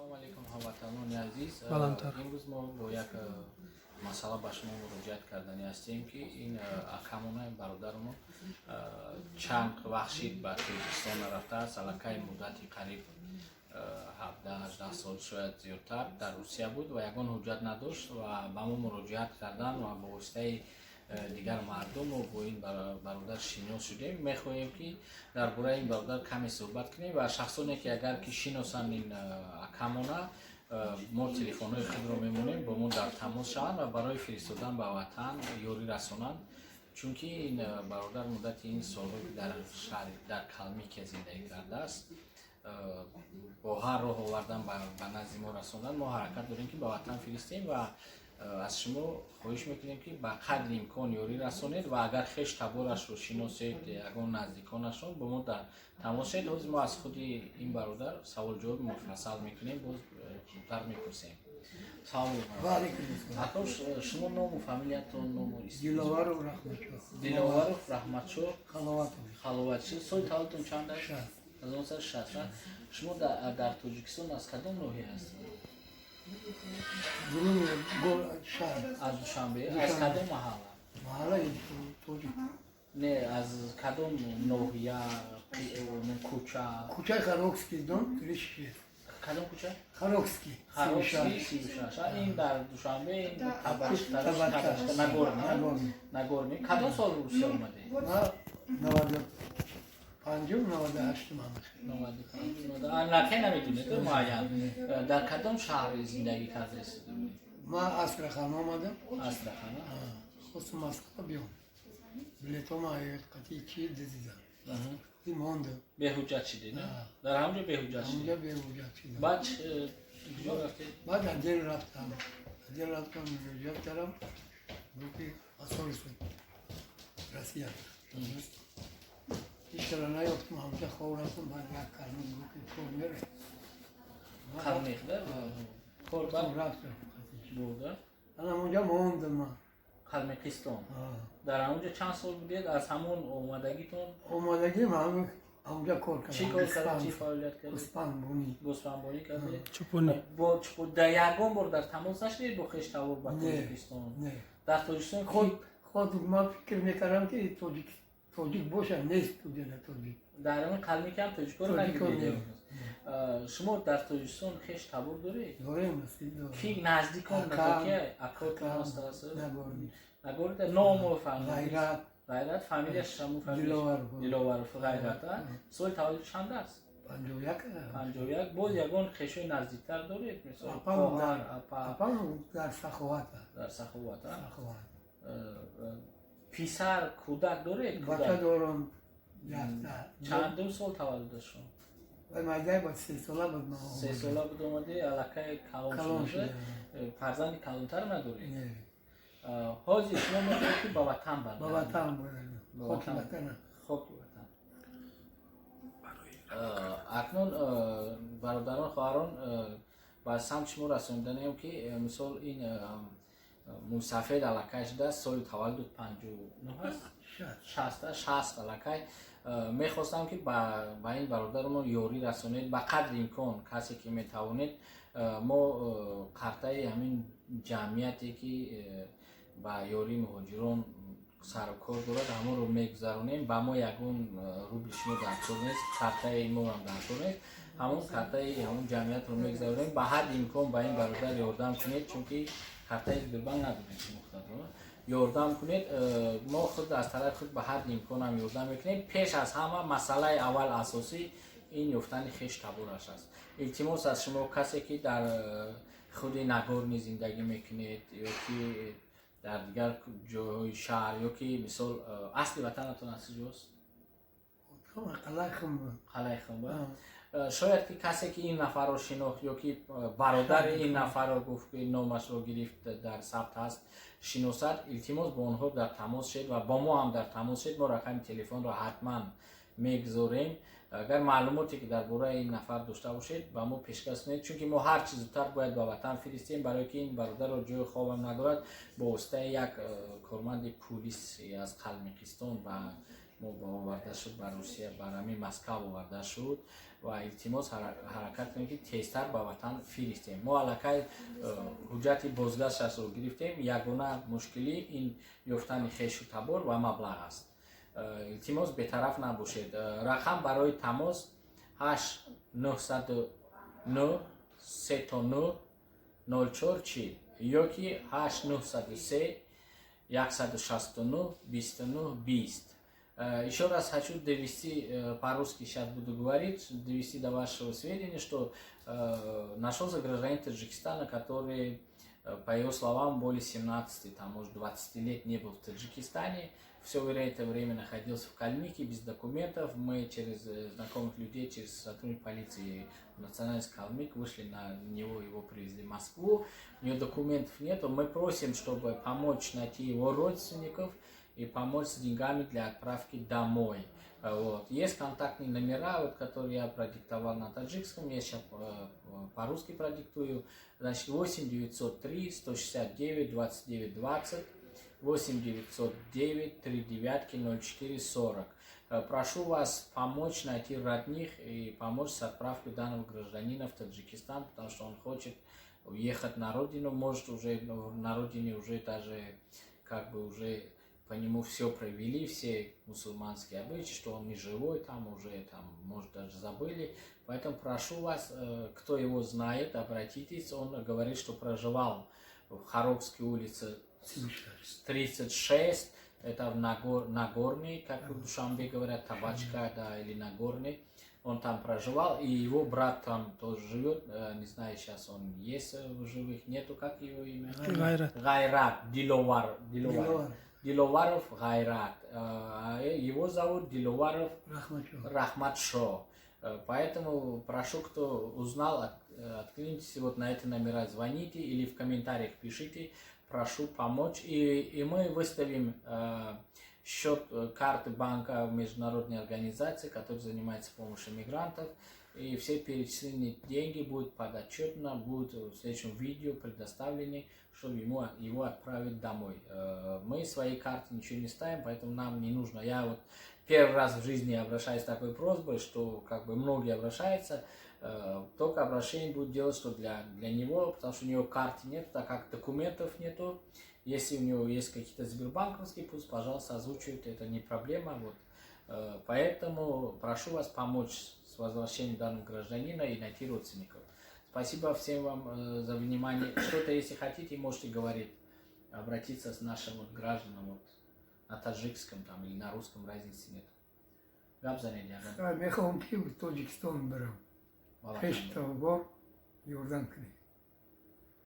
салом алейкум ҳамватанони азиз. баландтар. Имрӯз мо бо як масъала ба шумо муроҷиат кардани ҳастем ки ин акамона бародармо чанд вақт шид ба Тоҷикистон рафтааст. Аллакай муддати қариб 17-18 сол шояд зиёдтар дар Русия буд ва ягон ҳуҷҷат надошт ва ба мо муроҷиат кардан ва бо воситаи дигар мардум бо ин бародар шинос шудем. Мехоҳем ки дар бораи ин бародар каме суҳбат кунем ва шахсоне ки агар ки шиносанд ин акамона мо телефонҳои худро мемонем бо мо дар тамос шаванд ва барои фиристодан ба ватан ёрӣ расонанд, чунки ин бародар муддати ин солҳо ки дар шаҳри дар Калмикия зиндагӣ кардааст, бо ҳар роҳ овардан ба назди мо расондан. Мо ҳаракат дорем ки ба ватан фиристем ва аз шумо хоҳиш мекунем ки ба қадри имкон ёрӣ расонед ва агар хеш таборашро шиносед, ягон наздиконашро бо мо дар тамос шед. ҳозир мо аз худи ин бародар савол-ҷавоби муфассал мекунем, боз зудтар мепурсем. Салом акам, шумо ному фамилиятон, ному Диловаров Раҳматшоҳ. Диловаров Раҳматшоҳ Халоватович. Соли таваллудтон чанд аст? 1960. Шумо дар Тоҷикистон аз кадом ноҳия ҳастед? از دوشنبه. از کدام محله؟ محله توجیک. نه از کدام ناحیه؟ کوچه؟ کوچه خاروکسکی دون تریشکی. کدام کوچه؟ خاروکسکی. خاروکسکی 36. این در دوشنبه این تبش نگورمی. کدام سال روسیه اومده؟ 95-98 مامد. 95. لکه نمیدونید تو معین. در کدام شهر زندگی کرده است؟ ما استراخان آمدم. استراخان؟ خواستم مسکو بیام. بلیطم آید قطعی چی دیدم. این مانده. به حجت شدی نه؟ در همونجا به حجت شدی؟ همونجا به حجت شدم. بعد کجا رفتی؟ بعد اجل رفتم. مراجعه کردم. گفتی آسان شد. رسیدم. ایشالا نیافتم همونجا خوردم بعد یک کارم گفتی کار میره. کار میخواد؟ کار بعد رفتم. بوده؟ الان اونجا ماندم من. کلمکستان. در اونجا چند سال بودید از همون اومدگیتون؟ اومدگی من اونجا کار کردم. چی کار کردید؟ چی فعالیت کردید؟ گوسفندبونی کردید؟ چوپونی. با در یگان بار در تماس نشدید با خویشتور با تاجیکستان؟ نه. در تاجیکستان خود من فکر میکردم که تاجیک باشه، نیست تو دل تاجیک. در اون کلمه کم تاجیک رو نگیدید. شما در تاجیکستان خویش تبور دارید؟ داریم. کی نزدیکان که اکات هست است؟ نگورید. نام و فامیل. غیرت فامیلش شما فامیل. دیلوارف غیرت. سال تولد چند است؟ 51. باز یگان خویشای نزدیکتر دارید؟ مثلا اپام در سخاوت. در سخاوت. پسر کودک دارید؟ بچه دارم. چند سال تولدشون؟ مایده با 3 ساله بود. 3 ساله بود اومده علاقه کلان شده. فرزند کلانتر ندارید؟ نه. حاضر شما میگویید که با وطن برگردید؟ با وطن برگردید. خاک وطن. خاک وطن. اکنون برادران خواهران با سمت شما رسوندنیم که مثال این موسفید علاقه شده سال تولد 59 است؟ 60 علاقه. میخواستم که با این برادرمون یاری رسونید به قدر امکان کسی که میتوانید. ما قرطه همین جمعیتی که با یاری مهاجران سر و کار دارد همون رو میگذرونیم. با ما یکون روبل شما در کار نیست، قرطه ما هم در کار نیست. همون قرطه همون جمعیت رو میگذرونیم. به هر امکان با این برادر یاردم کنید، چونکه قرطه گربان نداریم مختلف یاردم کنید. ما خود از طرف خود به هر امکان هم یاردم میکنیم. پیش از همه مسئله اول اساسی این یافتن خویش تبورش است. التماس از شما کسی که در خود نگورنی زندگی میکنید یا که در دیگر جای شهر یا که مثال اصل وطنتون از کجاست؟ قلعه‌خان. شاید که کسی که این نفر رو شناخت یا که برادر این نفر رو گفت که نامش رو گرفت در ثبت هست شناسد، التماس با آنها در تماس شد و با ما هم در تماس شد. ما رقم تلفن رو حتما میگذاریم. اگر معلوماتی که درباره این نفر داشته باشید با ما پیشکش کنید، چون که ما هر چیز زودتر باید به وطن فرستیم برای که این برادر رو جای خوابم ندارد. با واسطه یک کارمند پلیس از قلمکستان و мо оварда шуд ба Русия, ба ҳамин Москав оварда шуд ва илтимос ҳаракат кунем ки тезтар ба ватан фиристем. Мо аллакай ҳуҷҷати бозгашташро гирифтем. Ягона мушкилӣ ин ёфтани хешу табор ва маблағ аст. Илтимос бетараф набошед. Рақам барои тамос 8909 39 0440 ёки 8903 169 29 20. Еще раз хочу довести, по-русски сейчас буду говорить, довести до вашего сведения, что нашелся гражданин Таджикистана, который, по его словам, более 17, там, может, 20 лет не был в Таджикистане. Все это время находился в Кальмике без документов. Мы через знакомых людей, через сотрудников полиции национальности Калмык вышли на него, его привезли в Москву. У него документов нету. Мы просим, чтобы помочь найти его родственников и помочь с деньгами для отправки домой. Вот. Есть контактные номера, вот, которые я продиктовал на таджикском, я сейчас по-русски продиктую. Значит, 8 903 169 29 20, 8 909 39 04 40. Прошу вас помочь найти родных и помочь с отправкой данного гражданина в Таджикистан, потому что он хочет уехать на родину, может уже на родине уже даже как бы уже по нему все провели, все мусульманские обычаи, что он не живой там, уже там, может, даже забыли. Поэтому прошу вас, кто его знает, обратитесь. Он говорит, что проживал в Харокской улице 36, это в Нагорный, как в Душанбе говорят, Табачка, да, или Нагорный. Он там проживал, и его брат там тоже живет, не знаю, сейчас он есть в живых, нету, как его имя? Гайрат, Диловаров Гайрат. Его зовут Диловаров Рахматшо. Поэтому прошу, кто узнал, откликнитесь вот на эти номера, звоните или в комментариях пишите. Прошу помочь. И мы выставим счет карты банка международной организации, которая занимается помощью мигрантов. И все перечисленные деньги будут подотчетно, будут в следующем видео предоставлены, чтобы его отправить домой. Мы свои карты ничего не ставим, поэтому нам не нужно. Я вот первый раз в жизни обращаюсь с такой просьбой, что как бы многие обращаются, только обращение будет делать, что для него, потому что у него карты нет, так как документов нету. Если у него есть какие-то сбербанковские, пусть, пожалуйста, озвучивают, это не проблема. Вот. Поэтому прошу вас помочь с возвращением данного гражданина и найти родственников. Спасибо всем вам за внимание. Что-то, если хотите, можете говорить, обратиться с нашим вот гражданам вот, на таджикском там, или на русском, разницы нет. Габзанедия. Мехаум Киев, Таджикистан, Барам. Хештавбор, Йордан Кли.